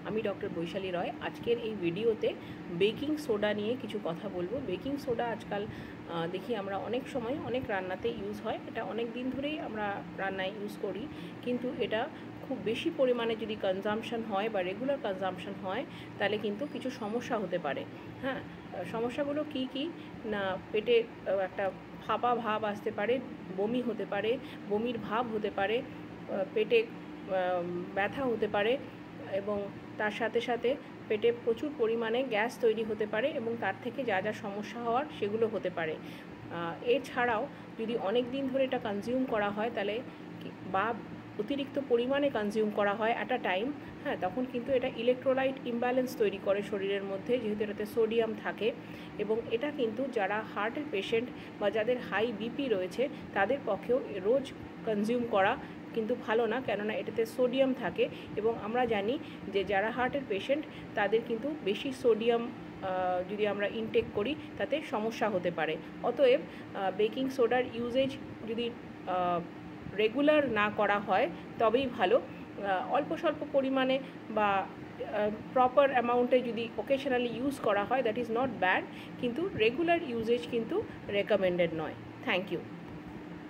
আমি ডক্টর বৈশালী রয়। আজকের এই ভিডিওতে বেকিং সোডা নিয়ে কিছু কথা বলবো। বেকিং সোডা আজকাল দেখি আমরা অনেক সময় অনেক রান্নাতে ইউজ হয়। এটা অনেক দিন ধরেই আমরা রান্নায় ইউজ করি, কিন্তু এটা খুব বেশি পরিমাণে যদি কনজাম্পশন হয় বা রেগুলার কনজাম্পশন হয় তাহলে কিন্তু কিছু সমস্যা হতে পারে। হ্যাঁ, সমস্যাগুলো কি কি না, পেটে একটা ফাঁপা ভাব আসতে পারে, বমি হতে পারে, বমির ভাব হতে পারে, পেটে ব্যথা হতে পারে এবং তার সাথে সাথে পেটে প্রচুর পরিমাণে গ্যাস তৈরি হতে পারে এবং তার থেকে যা যা সমস্যা হওয়ার সেগুলো হতে পারে। এছাড়াও যদি অনেক দিন ধরে এটা কনজিউম করা হয় তাহলে বা অতিরিক্ত পরিমাণে কনজিউম করা হয় অ্যাট আ টাইম, হ্যাঁ, তখন কিন্তু এটা ইলেকট্রোলাইট ইমব্যালেন্স তৈরি করে শরীরের মধ্যে, যেহেতু এটাতে সোডিয়াম থাকে। এবং এটা কিন্তু যারা হার্টের পেশেন্ট বা যাদের হাই বিপি রয়েছে তাদের পক্ষেও রোজ কনজিউম করা কিন্তু ভালো না, কেননা এটাতে সোডিয়াম থাকে এবং আমরা জানি যে যারা হার্টের পেশেন্ট তাদের কিন্তু বেশি সোডিয়াম যদি আমরা ইনটেক করি তাতে সমস্যা হতে পারে। অতএব বেকিং সোডার ইউজেজ যদি রেগুলার না করা হয় তবেই ভালো। অল্প স্বল্প পরিমাণে বা প্রপার অ্যামাউন্টে যদি ওকেশনালি ইউজ করা হয় দ্যাট ইজ নট ব্যাড, কিন্তু রেগুলার ইউজেজ কিন্তু রেকমেন্ডেড নয়। Thank you.